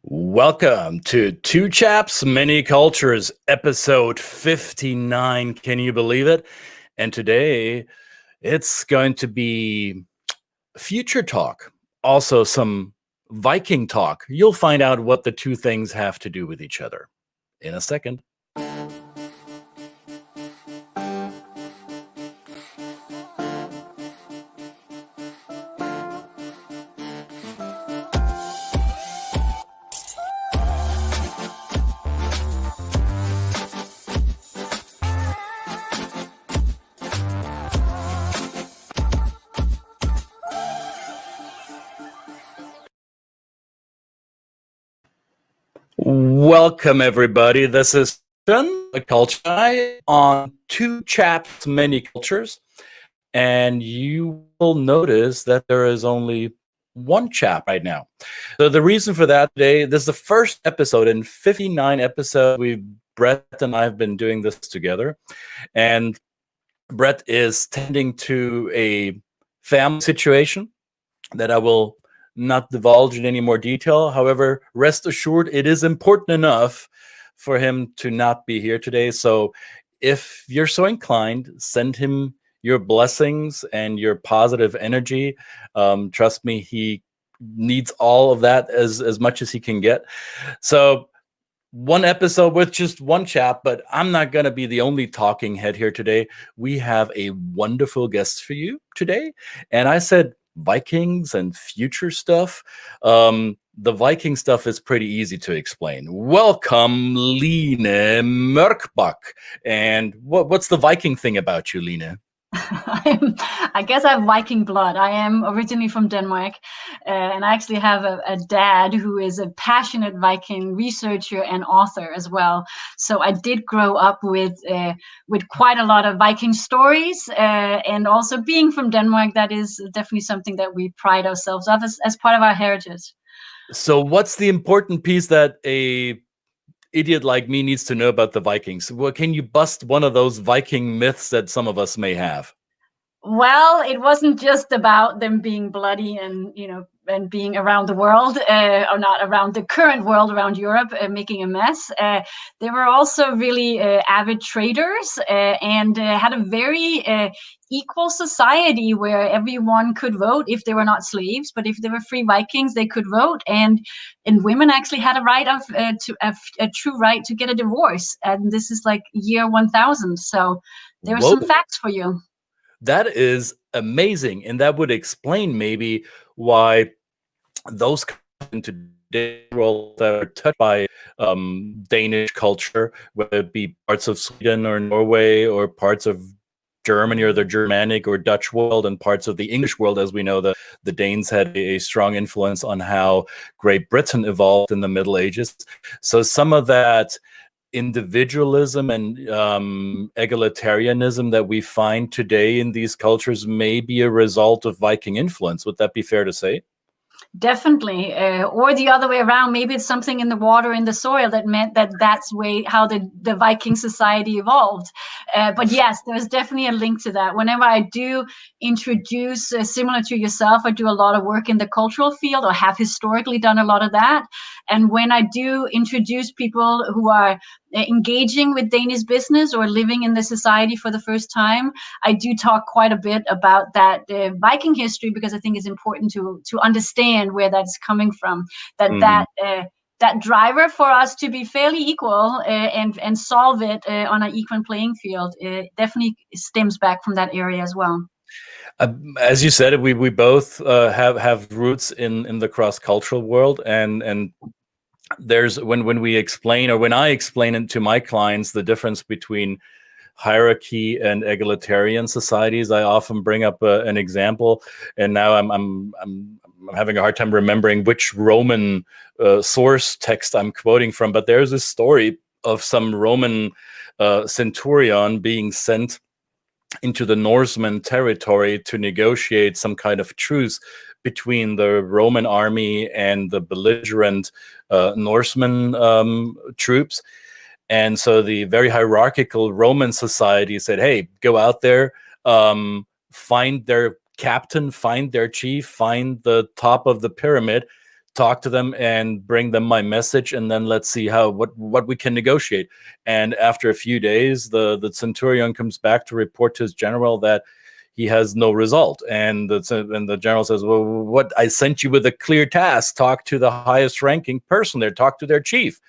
Welcome to Two Chaps, Many Cultures, episode 59. Can you believe it? And today it's going to be future talk, also some Viking talk. You'll find out what the two things have to do with each other in a second. Welcome, everybody. This is a culture on Two Chaps, Many Cultures. And you will notice that there is only one chap right now. So the reason for that today, this is the first episode in 59 episodes. Brett and I have been doing this together. And Brett is tending to a family situation that I will not divulge in any more detail. However, rest assured, it is important enough for him to not be here today. So if you're so inclined, send him your blessings and your positive energy. Trust me, he needs all of that as much as he can get. So one episode with just one chap, but I'm not going to be the only talking head here today. We have a wonderful guest for you today. And I said Vikings and future stuff. The Viking stuff is pretty easy to explain. Welcome, Line Mørkbak. And what's the Viking thing about you, Line? I guess I have Viking blood. I am originally from Denmark, and I actually have a dad who is a passionate Viking researcher and author as well. So I did grow up with quite a lot of Viking stories, and also being from Denmark, that is definitely something that we pride ourselves of as part of our heritage. So what's the important piece that a idiot like me needs to know about the Vikings? Well, can you bust one of those Viking myths that some of us may have? Well, it wasn't just about them being bloody and being around the world, or not around the current world, around Europe, making a mess. They were also really avid traders, and had a very equal society where everyone could vote if they were not slaves, but if they were free Vikings, they could vote, and women actually had a right of a true right to get a divorce, and this is like year 1000. So there are some facts for you. That is amazing. And that would explain maybe why those in today's world that are touched by Danish culture, whether it be parts of Sweden or Norway or parts of Germany or the Germanic or Dutch world and parts of the English world, as we know, the Danes had a strong influence on how Great Britain evolved in the Middle Ages. So some of that individualism and egalitarianism that we find today in these cultures may be a result of Viking influence. Would that be fair to say? Definitely, or the other way around. Maybe it's something in the water, in the soil, that meant that's how the Viking society evolved. But yes, there's definitely a link to that. Whenever I do introduce, similar to yourself, I do a lot of work in the cultural field, or have historically done a lot of that. And when I do introduce people who are engaging with Danish business or living in the society for the first time, I do talk quite a bit about that Viking history, because I think it's important to understand where that's coming from. That driver for us to be fairly equal and solve it on an equal playing field definitely stems back from that area as well. As you said, we both have roots in the cross-cultural world, and there's when we explain, or when I explain it to my clients, the difference between hierarchy and egalitarian societies, I often bring up an example, and now I'm having a hard time remembering which Roman source text I'm quoting from, but there's a story of some Roman centurion being sent into the Norseman territory to negotiate some kind of truce between the Roman army and the belligerent Norseman troops. And so the very hierarchical Roman society said, hey, go out there, find their captain, find their chief, find the top of the pyramid, talk to them and bring them my message, and then let's see what we can negotiate. And after a few days, the centurion comes back to report to his general that he has no result. And the general says, well, what? I sent you with a clear task. Talk to the highest ranking person there. Talk to their chief.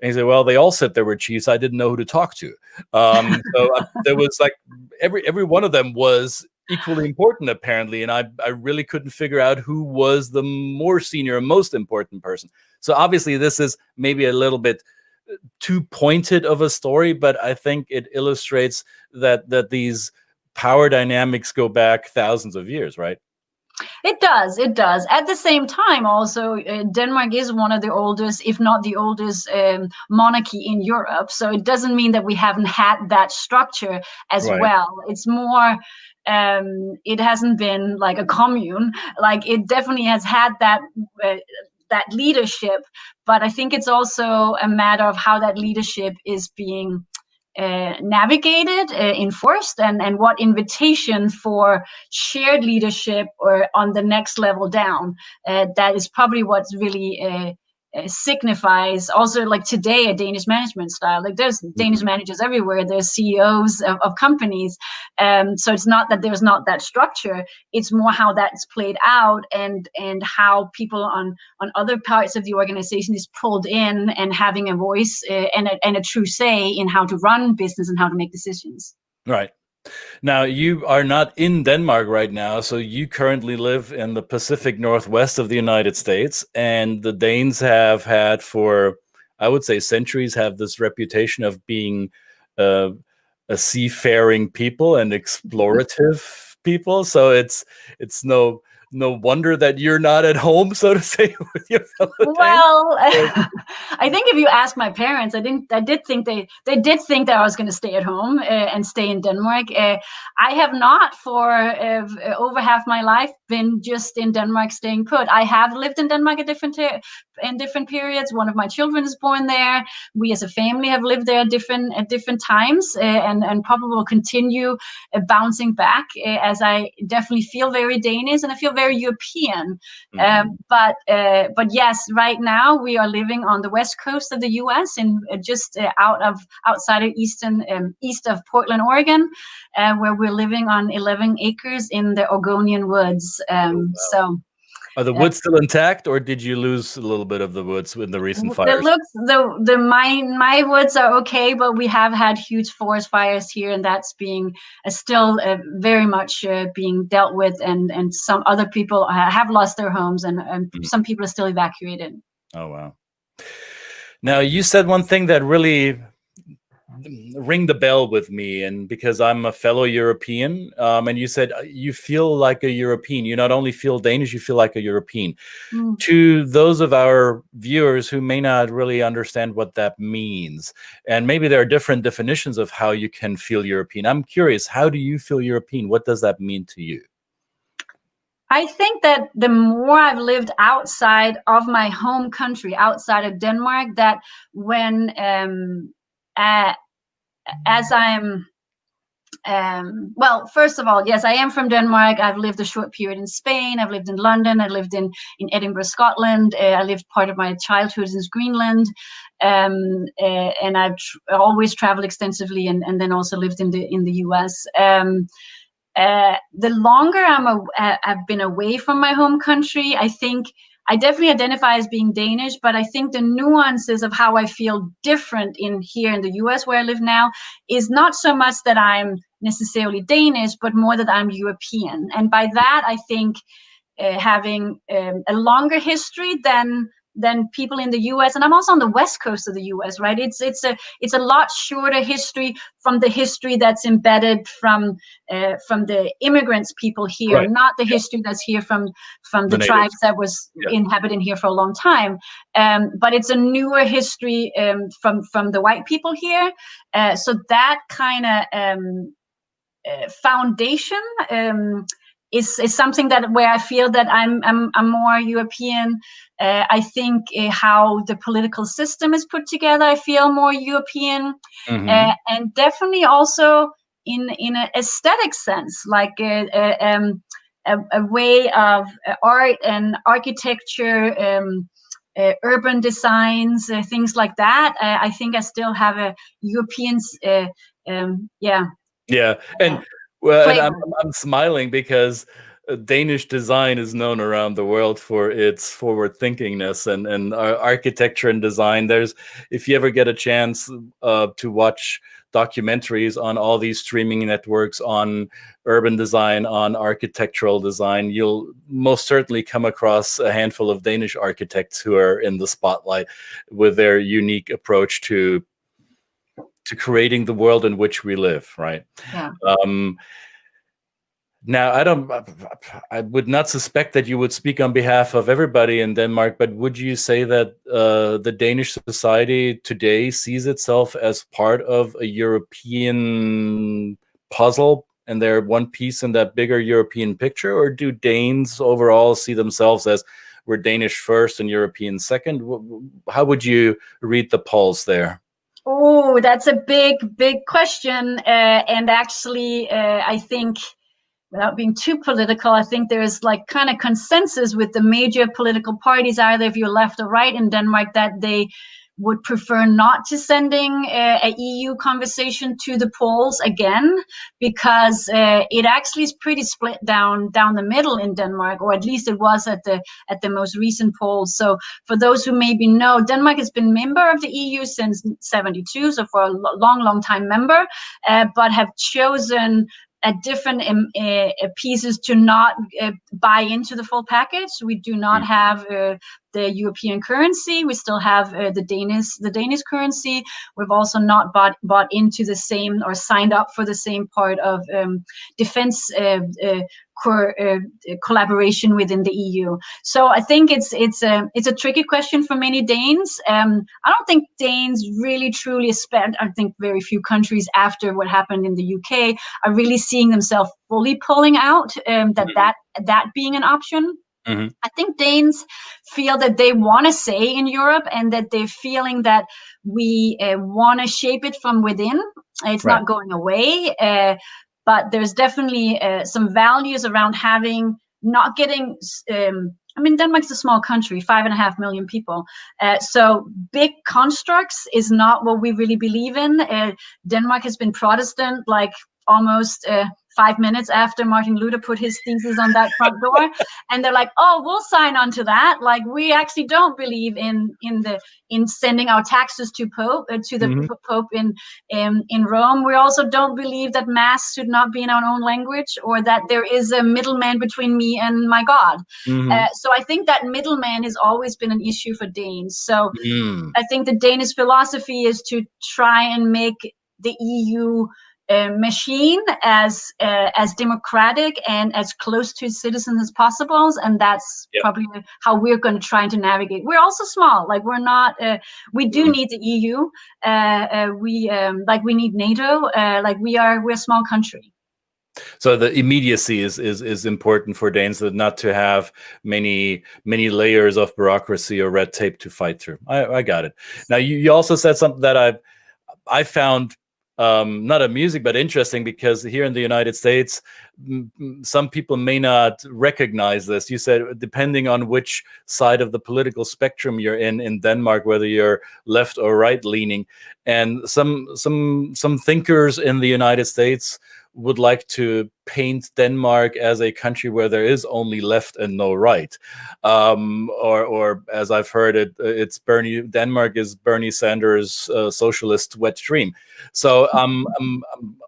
And he said, well, they all said they were chiefs. I didn't know who to talk to. There was like every one of them was equally important, apparently. And I really couldn't figure out who was the more senior and most important person. So obviously this is maybe a little bit too pointed of a story, but I think it illustrates that these power dynamics go back thousands of years, right? It does. It does. At the same time, also, Denmark is one of the oldest, if not the oldest, monarchy in Europe. So it doesn't mean that we haven't had that structure as Right. well. It's more, it hasn't been like a commune. Like, it definitely has had that leadership. But I think it's also a matter of how that leadership is being navigated, enforced, and what invitation for shared leadership or on the next level down. That is probably what's really signifies also, like, today, a Danish management style. Like, there's Danish managers everywhere. There's CEOs of companies. So it's not that there's not that structure. It's more how that's played out, and how people on other parts of the organization is pulled in and having a voice and a true say in how to run business and how to make decisions. Right. Now, you are not in Denmark right now, so you currently live in the Pacific Northwest of the United States, and the Danes have had for, I would say, centuries, have this reputation of being a seafaring people and explorative people. So it's no wonder that you're not at home, so to say, with your fellow Danes. Well, I think if you ask my parents, I did think they did think that I was going to stay at home and stay in Denmark. I have not for over half my life been just in Denmark staying put. I have lived in Denmark at different periods. One of my children is born there. We as a family have lived there at different times, and probably will continue bouncing back, as I definitely feel very Danish and I feel very European. But yes, right now we are living on the west coast of the U.S. and just outside of east of Portland, Oregon, where we're living on 11 acres in the Oregonian woods. So. Are the woods still intact, or did you lose a little bit of the woods with the recent fires? My woods are okay, but we have had huge forest fires here, and that's being still very much being dealt with, and some other people have lost their homes, and some people are still evacuated. Oh, wow. Now, you said one thing that really ring the bell with me, and because I'm a fellow European, and you said you feel like a European. You not only feel Danish, you feel like a European. To those of our viewers who may not really understand what that means, and maybe there are different definitions of how you can feel European, I'm curious, how do you feel European? What does that mean to you? I think that the more I've lived outside of my home country, outside of Denmark, that when as I'm, well, first of all, yes, I am from Denmark. I've lived a short period in Spain. I've lived in London. I lived in Edinburgh, Scotland. I lived part of my childhood in Greenland. And I've always traveled extensively, and then also lived in the US. The longer I've been away from my home country, I think I definitely identify as being Danish, but I think the nuances of how I feel different here in the US where I live now is not so much that I'm necessarily Danish, but more that I'm European. And by that, I think having a longer history than people in the US, and I'm also on the west coast of the US, right? It's a lot shorter history from the history that's embedded from the immigrants people here, Right. not the history that's here from the tribes that was inhabiting here for a long time. But it's a newer history from the white people here. So that kind of foundation is something that where I feel that I'm more European. I think how the political system is put together, I feel more European, and definitely also in an aesthetic sense, like a way of art and architecture, urban designs, things like that. I think I still have a European, Yeah, and well, and flavor. I'm smiling because Danish design is known around the world for its forward thinkingness and architecture and design. There's, if you ever get a chance to watch documentaries on all these streaming networks on urban design, on architectural design, you'll most certainly come across a handful of Danish architects who are in the spotlight with their unique approach to creating the world in which we live, right? Yeah. Now, I would not suspect that you would speak on behalf of everybody in Denmark, but would you say that the Danish society today sees itself as part of a European puzzle and they're one piece in that bigger European picture? Or do Danes overall see themselves as we're Danish first and European second? How would you read the polls there? Oh, that's a big question. And actually, I think, without being too political, I think there's like kind of consensus with the major political parties, either if you're left or right in Denmark, that they would prefer not to sending a EU conversation to the polls again, because it actually is pretty split down the middle in Denmark, or at least it was at the most recent polls. So for those who maybe know, Denmark has been member of the EU since '72, so for a long time member, but have chosen at different pieces to not buy into the full package. We do not have the European currency. We still have the Danish currency. We've also not bought into the same or signed up for the same part of defense collaboration within the EU. So I think it's a tricky question for many Danes. I don't think Danes really truly spent. I think very few countries after what happened in the UK are really seeing themselves fully pulling out. That being an option. Mm-hmm. I think Danes feel that they want to stay in Europe and that they're feeling that we want to shape it from within. It's Right. not going away, but there's definitely some values around having, not getting, I mean, Denmark's a small country, 5.5 million people. So big constructs is not what we really believe in. Denmark has been Protestant like almost 5 minutes after Martin Luther put his thesis on that front door, and they're like, "Oh, we'll sign on to that." Like, we actually don't believe in sending our taxes to the Pope in Rome. We also don't believe that mass should not be in our own language, or that there is a middleman between me and my God. So I think that middleman has always been an issue for Danes. So I think the Danish philosophy is to try and make the EU machine as democratic and as close to citizens as possible, and that's probably how we're going to try to navigate. We're also small, like we're not. We do need the EU. We need NATO. We're a small country. So the immediacy is important for Danes, that not to have many layers of bureaucracy or red tape to fight through. I got it. Now you also said something that I found not amusing but interesting, because here in the United States, some people may not recognize this. You said depending on which side of the political spectrum you're in Denmark, whether you're left or right leaning, and some thinkers in the United States would like to paint Denmark as a country where there is only left and no right, or as I've heard it, it's Denmark is Bernie Sanders' socialist wet dream. So I'm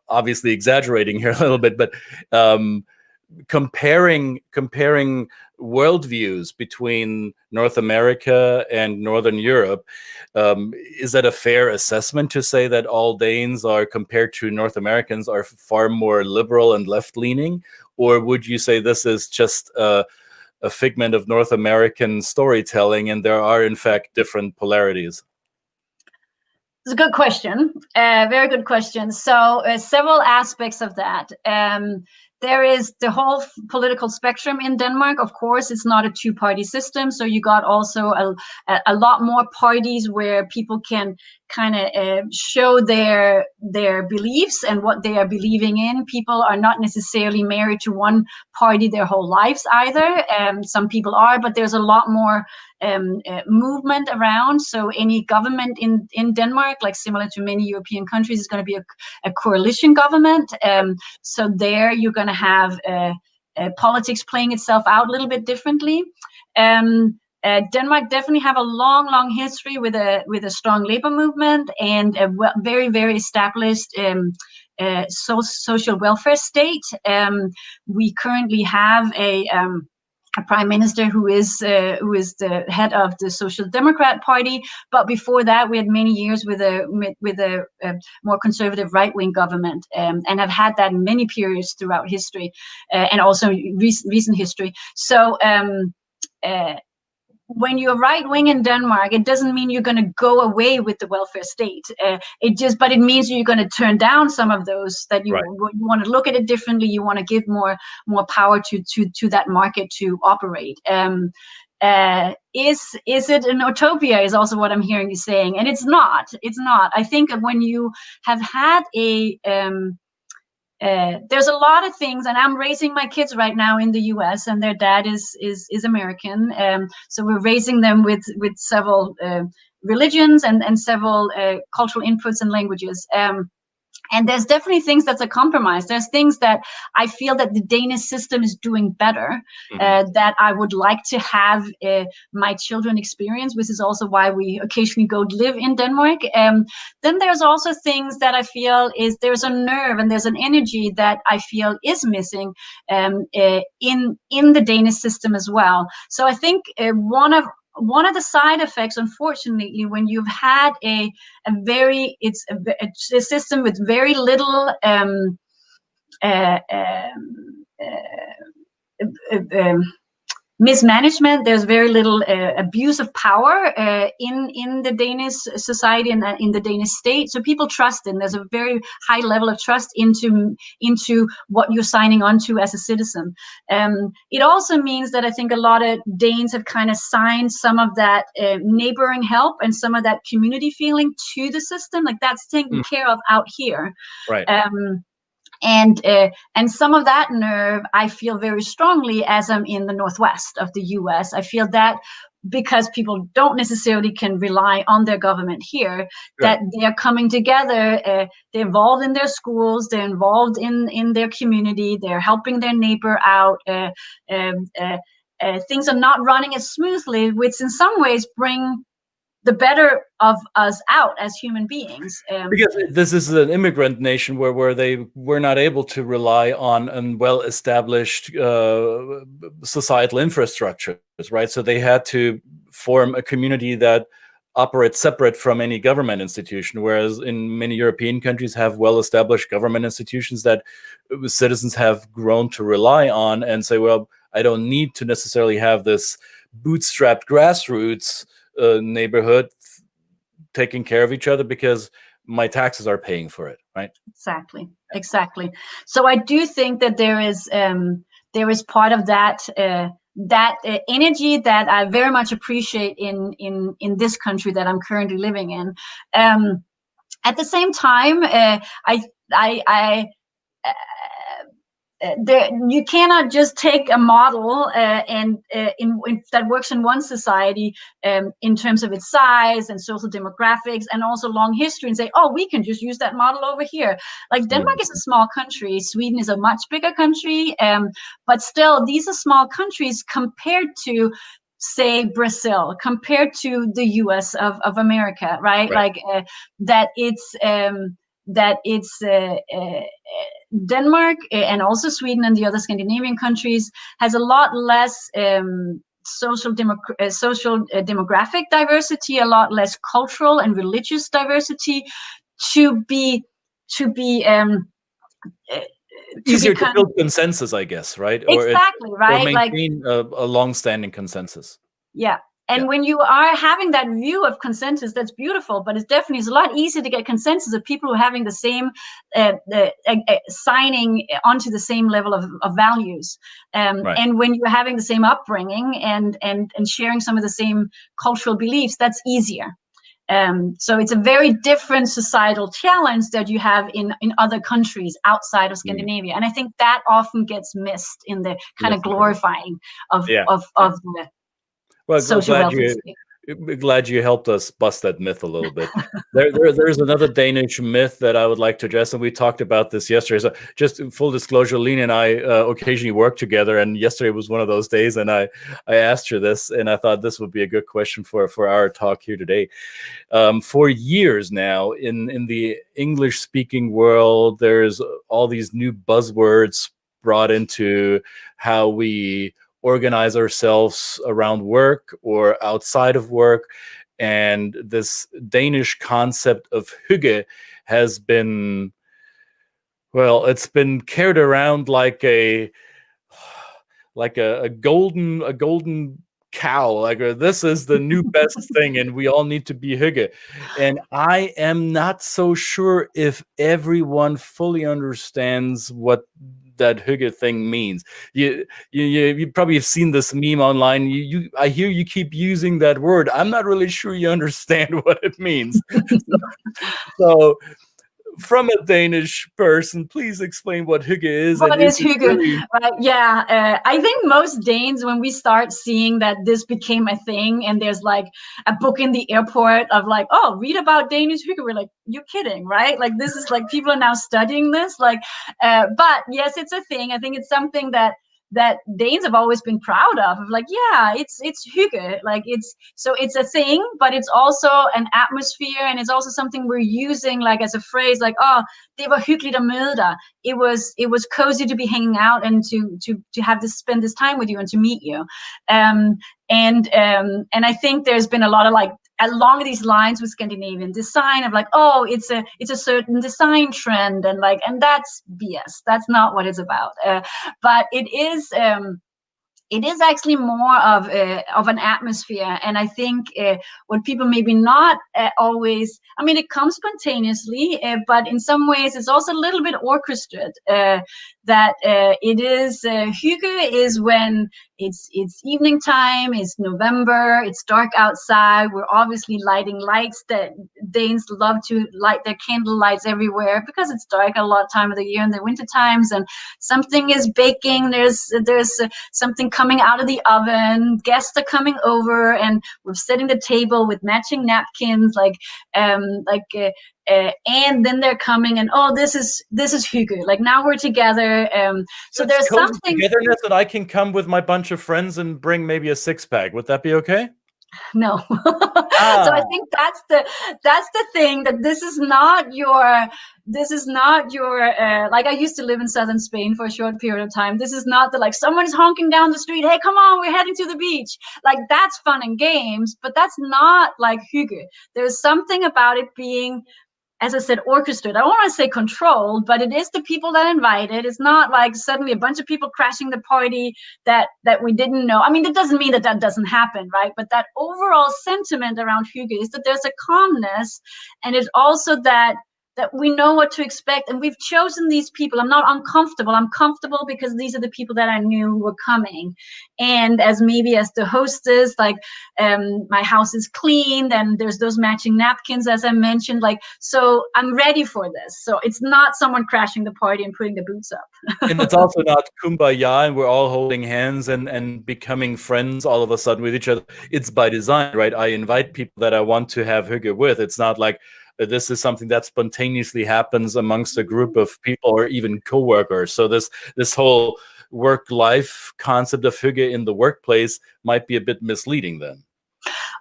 obviously exaggerating here a little bit, but comparing worldviews between North America and Northern Europe, is that a fair assessment to say that all Danes are, compared to North Americans, are far more liberal and left-leaning? Or would you say this is just a figment of North American storytelling and there are in fact different polarities? It's a good question. Very good question. So several aspects of that. There is the whole political spectrum in Denmark. Of course, it's not a two-party system. So you got also a lot more parties where people can kind of show their beliefs and what they are believing in. People are not necessarily married to one party their whole lives either. Some people are, but there's a lot more movement around. So any government in Denmark, like similar to many European countries, is going to be a coalition government. So there you're going to have politics playing itself out a little bit differently. Denmark definitely have a long history with a strong labor movement and a very, very established social welfare state. We currently have a prime minister who is the head of the Social Democrat Party, but before that we had many years with a more conservative right-wing government, and have had that in many periods throughout history, and also recent history. So when you're right-wing in Denmark, it doesn't mean you're going to go away with the welfare state. But it means you're going to turn down some of those, that you want to look at it differently. You want to give more power to that market to operate. Is it an utopia? Is also what I'm hearing you saying, and it's not. It's not. I think when you have had there's a lot of things, and I'm raising my kids right now in the U.S. and their dad is American. So we're raising them with several religions and several cultural inputs and languages. And there's definitely things that's a compromise. There's things that I feel that the Danish system is doing better, that I would like to have my children experience, which is also why we occasionally go live in Denmark. Then there's also things that I feel there's a nerve and there's an energy that I feel is missing in the Danish system as well. So I think one of the side effects, unfortunately, when you've had a system with very little mismanagement, there's very little abuse of power in the Danish society and in the Danish state. So people trust in. There's a very high level of trust into what you're signing on to as a citizen. It also means that I think a lot of Danes have kind of signed some of that neighboring help and some of that community feeling to the system. Like that's taken care of out here. Right. And some of that nerve I feel very strongly as I'm in the northwest of the U.S. I feel that because people don't necessarily can rely on their government here, that they are coming together, they're involved in their schools, they're involved in their community, they're helping their neighbor out. Things are not running as smoothly, which in some ways bring the better of us out as human beings. Because this is an immigrant nation where they were not able to rely on well-established societal infrastructures, right? So they had to form a community that operates separate from any government institution, whereas in many European countries have well-established government institutions that citizens have grown to rely on and say, well, I don't need to necessarily have this bootstrapped grassroots neighborhood taking care of each other because my taxes are paying for it, right? Exactly. So I do think that there is part of that energy that I very much appreciate in this country that I'm currently living in. At the same time, you cannot just take a model that works in one society in terms of its size and social demographics and also long history and say, oh, we can just use that model over here. Like Denmark is a small country, Sweden is a much bigger country, but still these are small countries compared to, say, Brazil, compared to the US of America, right? Like Denmark and also Sweden and the other Scandinavian countries has a lot less social demographic diversity, a lot less cultural and religious diversity to be easier to build consensus, I guess, right? Exactly, right? Or maintain a long-standing consensus. Yeah. And when you are having that view of consensus, that's beautiful, but it's definitely a lot easier to get consensus of people who are having the same, signing onto the same level of values. And when you're having the same upbringing and sharing some of the same cultural beliefs, that's easier. So it's a very different societal challenge that you have in other countries outside of Scandinavia. And I think that often gets missed in the kind of glorifying of the social welfare state. Glad you helped us bust that myth a little bit. There's another Danish myth that I would like to address, and we talked about this yesterday. So just full disclosure, Line and I occasionally work together, and yesterday was one of those days, and I asked her this, and I thought this would be a good question for our talk here today. For years now, in the English-speaking world, there's all these new buzzwords brought into how we organize ourselves around work or outside of work. And this Danish concept of hygge has been, well, it's been carried around like a golden cow, like this is the new best thing and we all need to be hygge. And I am not so sure if everyone fully understands what that hygge thing means. You probably have seen this meme online. I hear you keep using that word. I'm not really sure you understand what it means. So from a Danish person, please explain what hygge is. What is hygge? Really... Right? Yeah, I think most Danes, when we start seeing that this became a thing, and there's like a book in the airport of like, oh, read about Danish hygge, we're like, you're kidding, right? Like this is like people are now studying this, like, but yes, it's a thing. I think it's something that Danes have always been proud of like, yeah, it's hygge, like it's a thing, but it's also an atmosphere, and it's also something we're using like as a phrase, like, oh, det var hyggeligt at møde dig. It was cozy to be hanging out and to have this, spend this time with you and to meet you. And I think there's been a lot of like along these lines with Scandinavian design of like, oh, it's a certain design trend, and like, and that's BS. That's not what it's about. But it is actually more of an atmosphere, and I think what people maybe not always, I mean, it comes spontaneously, but in some ways it's also a little bit orchestrated. That it is hygge is when it's evening time, it's November, it's dark outside, we're obviously lighting lights. That Danes love to light their candle lights everywhere because it's dark a lot of time of the year in the winter times, and something is baking, there's something coming out of the oven, guests are coming over, and we're setting the table with matching napkins, and then they're coming, and oh, this is hygge, like now we're together. So there's something togetherness that I can come with my bunch of friends and bring maybe a 6-pack. Would that be okay? No. So I think that's the thing, that this is not your like, I used to live in southern Spain for a short period of time. This is not the like someone's honking down the street, hey, come on, we're heading to the beach. Like, that's fun and games, but that's not like hygge. There's something about it being, as I said, orchestrated. I don't want to say controlled, but it is the people that invite it. It's not like suddenly a bunch of people crashing the party that we didn't know. I mean, that doesn't mean that doesn't happen, right? But that overall sentiment around hygge is that there's a calmness, and it's also that we know what to expect, and we've chosen these people. I'm not uncomfortable. I'm comfortable because these are the people that I knew were coming. And as the hostess, like, my house is clean, and there's those matching napkins, as I mentioned, like, so I'm ready for this. So it's not someone crashing the party and putting the boots up. And it's also not kumbaya and we're all holding hands and becoming friends all of a sudden with each other. It's by design, right? I invite people that I want to have hygge with. It's not like this is something that spontaneously happens amongst a group of people or even co-workers. So this whole work-life concept of hygge in the workplace might be a bit misleading then.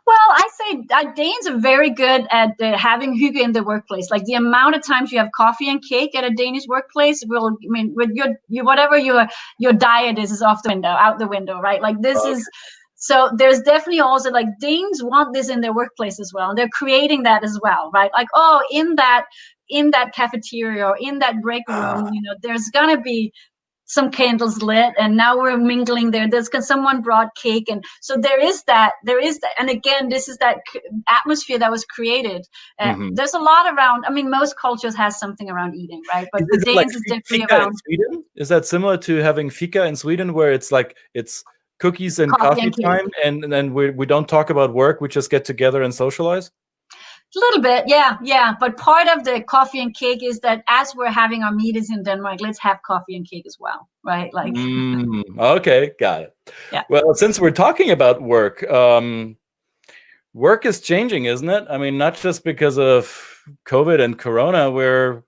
Well, I say Danes are very good at having hygge in the workplace. Like, the amount of times you have coffee and cake at a Danish workplace will, I mean, with your whatever your diet is out the window, right? Like, this is. So there's definitely also, like, Danes want this in their workplace as well, and they're creating that as well, right? Like, oh, in that cafeteria or in that break room, there's gonna be some candles lit, and now we're mingling there. Someone brought cake, and so there is that, and again, this is that atmosphere that was created. There's a lot around. I mean, most cultures has something around eating, right? But the Danes is definitely around. Sweden? Is that similar to having fika in Sweden, where it's like it's cookies and coffee time, and then we don't talk about work, we just get together and socialize? A little bit, yeah. But part of the coffee and cake is that as we're having our meetings in Denmark, let's have coffee and cake as well, right? Like, Okay, got it. yeah. Well, since we're talking about work, work is changing, isn't it? I mean, not just because of COVID and Corona, we're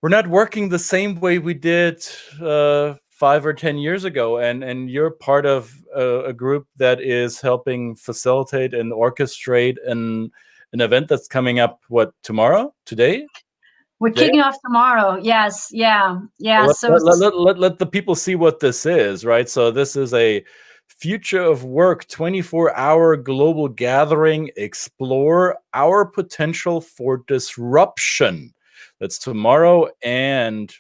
not working the same way we did 5 or 10 years ago, and you're part of a group that is helping facilitate and orchestrate an event that's coming up today? We're kicking off tomorrow. Yes, yeah. So Let the people see what this is, right? So this is a Future of Work 24-hour global gathering. Explore our potential for disruption. That's tomorrow and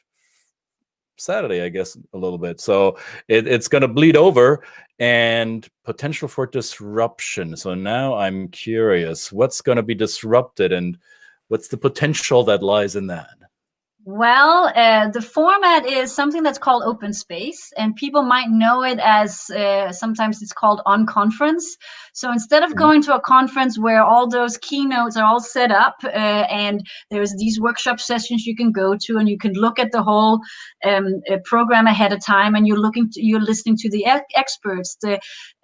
Saturday, I guess, a little bit. So it's going to bleed over, and potential for disruption. So now I'm curious, what's going to be disrupted and what's the potential that lies in that? Well, the format is something that's called open space, and people might know it as sometimes it's called on conference. So instead of going to a conference where all those keynotes are all set up and there's these workshop sessions you can go to, and you can look at the whole program ahead of time, and you're listening to the experts.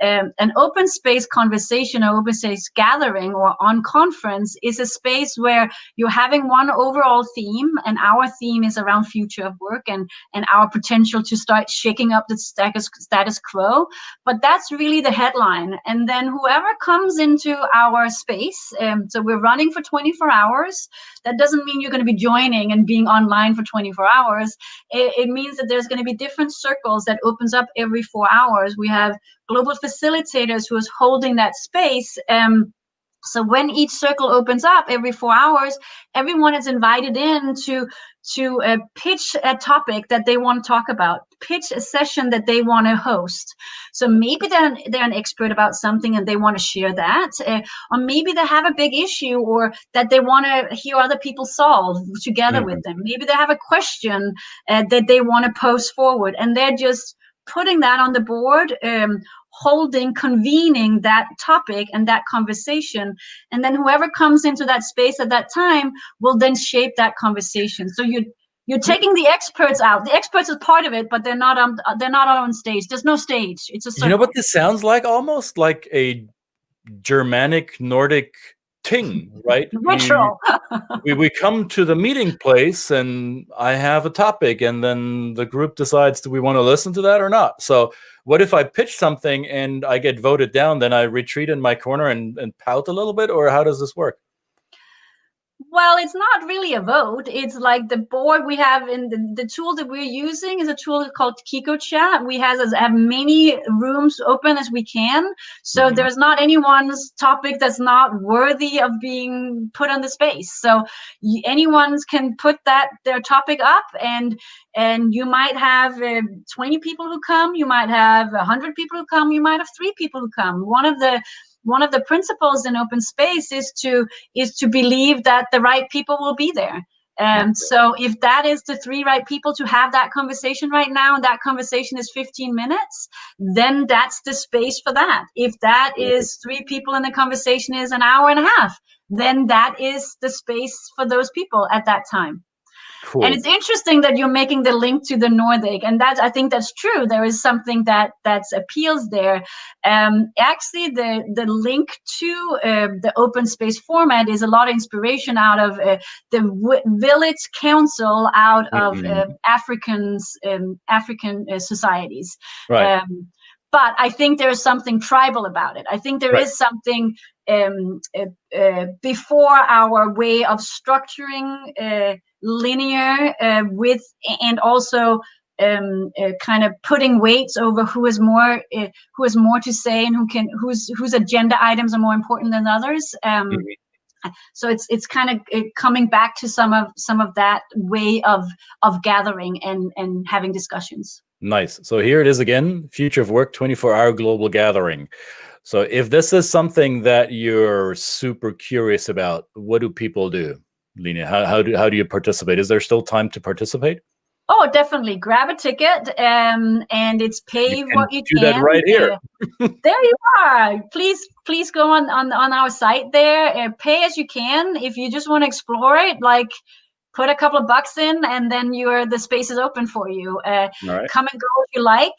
An open space conversation or open space gathering or on conference is a space where you're having one overall theme, and our theme is around future of work and our potential to start shaking up the status quo. But that's really the headline. And then whoever comes into our space, so we're running for 24 hours. That doesn't mean you're going to be joining and being online for 24 hours. It means that there's going to be different circles that opens up every 4 hours. We have global facilitators who is holding that space. So when each circle opens up every 4 hours, everyone is invited in to pitch a topic that they want to talk about, pitch a session that they want to host. So maybe they're an expert about something and they want to share that, or maybe they have a big issue or that they want to hear other people solve together with them. Maybe they have a question that they want to post forward, and they're just putting that on the board, convening that topic and that conversation, and then whoever comes into that space at that time will then shape that conversation. So you're taking the experts out. The experts is part of it, but they're not on stage. There's no stage. It's a circle. You know what this sounds like? Almost like a Germanic Nordic ting, right? Ritual. we come to the meeting place and I have a topic, and then the group decides, do we want to listen to that or not? So what if I pitch something and I get voted down, then I retreat in my corner and pout a little bit, or how does this work? Well, it's not really a vote. It's like the board we have in the tool that we're using is a tool called Kiko Chat. We have many rooms open as we can. So there's not anyone's topic that's not worthy of being put on the space. So anyone can put their topic up, and you might have 20 people who come. You might have 100 people who come. You might have 3 people who come. One of the principles in open space is to believe that the right people will be there. So if that is the 3 right people to have that conversation right now, and that conversation is 15 minutes, then that's the space for that. If that is 3 people and the conversation is an hour and a half, then that is the space for those people at that time. Cool. And it's interesting that you're making the link to the Nordic, and I think that's true. There is something that appeals there. Actually, the link to the open space format is a lot of inspiration out of the village council out of African societies. Right. But I think there's something tribal about it. I think there is something before our way of structuring linear with, and also kind of putting weights over who has more to say and whose agenda items are more important than others. So it's kind of coming back to some of that way of gathering and having discussions. Nice. So here it is again, Future of Work 24-hour global gathering. So if this is something that you're super curious about, what do people do? Line, how do you participate? Is there still time to participate? Oh, definitely grab a ticket, and it's pay what you do can. that right here. There you are. Please go on our site there. Pay as you can. If you just want to explore it, like put a couple of bucks in, and then the space is open for you. All right. Come and go if you like.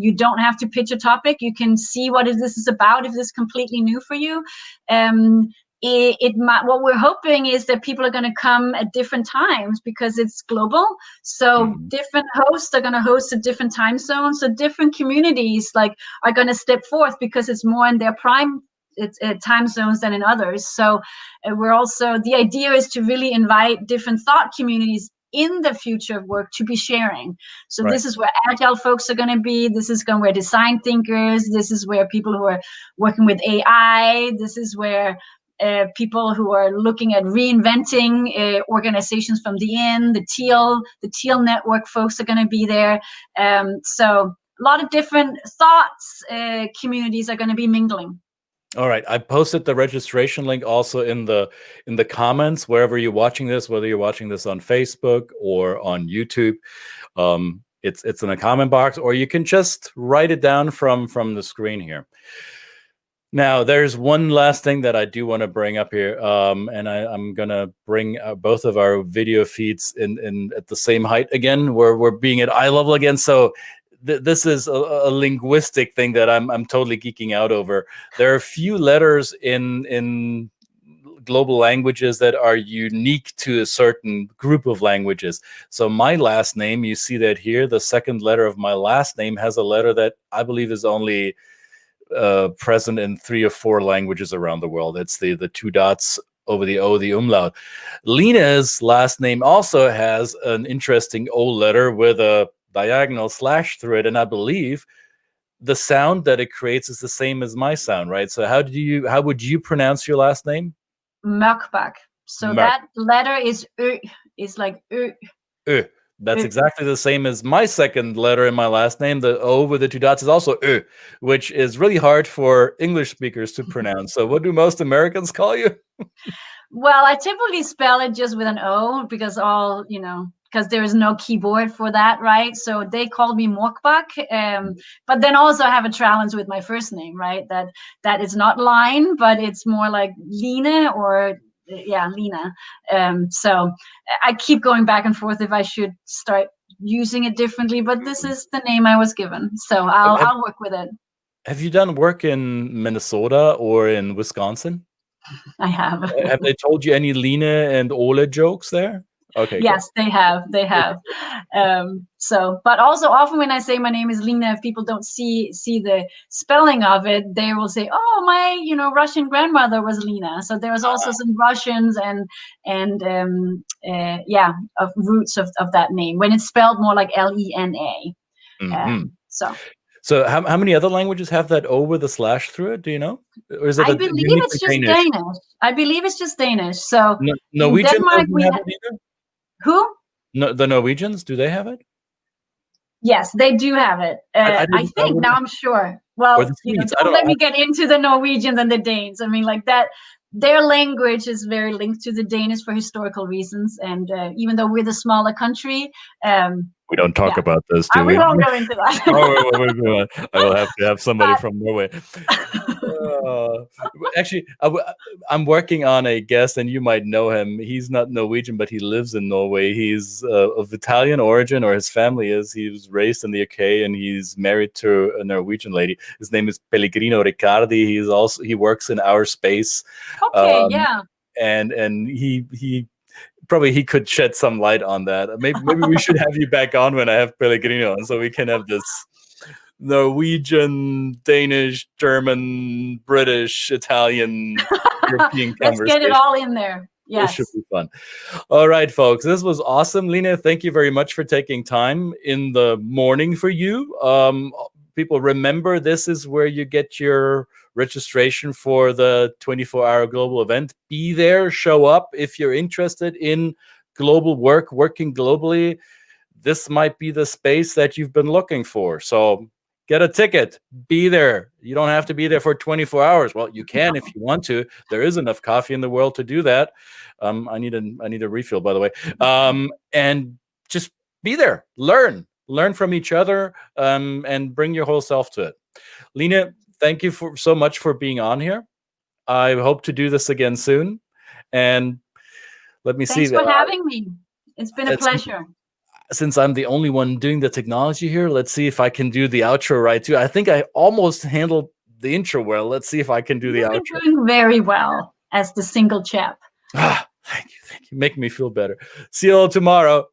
You don't have to pitch a topic. You can see what this is about if this is completely new for you. What we're hoping is that people are going to come at different times because it's global. So different hosts are going to host at different time zones. So different communities are going to step forth because it's more in their prime time zones than in others. So the idea is to really invite different thought communities in the future of work to be sharing. So this is where agile folks are going to be. This is where design thinkers. This is where people who are working with AI. This is where people who are looking at reinventing organizations from the end. The teal network folks are going to be there. So a lot of different thoughts communities are going to be mingling. All right, I posted the registration link also in the comments wherever you're watching this, whether you're watching this on Facebook or on YouTube. It's in a comment box, or you can just write it down from the screen here. Now, there's one last thing that I do want to bring up here, and I'm gonna bring both of our video feeds in at the same height again. We're being at eye level again, so. This is a linguistic thing that I'm totally geeking out over. There are a few letters in global languages that are unique to a certain group of languages. So my last name, you see that here, the second letter of my last name has a letter that I believe is only present in 3 or 4 languages around the world. It's the 2 dots over the O, the umlaut. Lena's last name also has an interesting O letter with a diagonal slash through it, and I believe the sound that it creates is the same as my sound, right? So how would you pronounce your last name? Mørkbak. So that letter is Ö, is like Ö. Ö. That's exactly the same as my second letter in my last name. The O with the 2 dots is also Ö, which is really hard for English speakers to pronounce. So what do most Americans call you? Well, I typically spell it just with an O because because there is no keyboard for that, right? So they called me Mørkbak, but then also I have a challenge with my first name, right? That is not Line, but it's more like Line or Lina. So I keep going back and forth if I should start using it differently, but this is the name I was given, so I'll work with it. Have you done work in Minnesota or in Wisconsin? I have. Have they told you any Lina and Ole jokes there? Okay. Yes, good. they have. But also often when I say my name is Lina, if people don't see the spelling of it, they will say, "Oh, my, Russian grandmother was Lina." So there was also some Russians and of roots of that name when it's spelled more like Lena. So how many other languages have that O with a slash through it? Do you know? Or is it I believe it's just Danish? I believe it's just Danish. So Norwegian in Denmark we have it either? Who? No, the Norwegians, do they have it? Yes, they do have it. I think now I'm sure. Well, don't let me get into the Norwegians and the Danes. I mean, like that. Their language is very linked to the Danish for historical reasons, and even though we're the smaller country, we don't talk about this, do we? We won't go into that. I will have to have somebody from Norway. Actually, I'm working on a guest, and you might know him. He's not Norwegian, but he lives in Norway. He's of Italian origin, or his family is. He was raised in the UK, and he's married to a Norwegian lady. His name is Pellegrino Riccardi. He works in our space. Okay, yeah. And he probably he could shed some light on that. Maybe we should have you back on when I have Pellegrino on, so we can have this Norwegian, Danish, German, British, Italian, European conversation. Let's get it all in there. Yes. It should be fun. All right, folks. This was awesome. Lina, thank you very much for taking time in the morning for you. People, remember, this is where you get your registration for the 24-hour global event. Be there, show up. If you're interested in global work, working globally, this might be the space that you've been looking for. So get a ticket, be there. You don't have to be there for 24 hours. Well, you can if you want to. There is enough coffee in the world to do that. I need a refill, by the way. And just be there, learn from each other, and bring your whole self to it. Line, thank you so much for being on here. I hope to do this again soon. And let me Thanks see. for having me. It's been a pleasure. Since I'm the only one doing the technology here, let's see if I can do the outro right too. I think I almost handled the intro well. Let's see if I can do the outro. You're doing very well as the single chap. Thank you. Make me feel better. See you all tomorrow.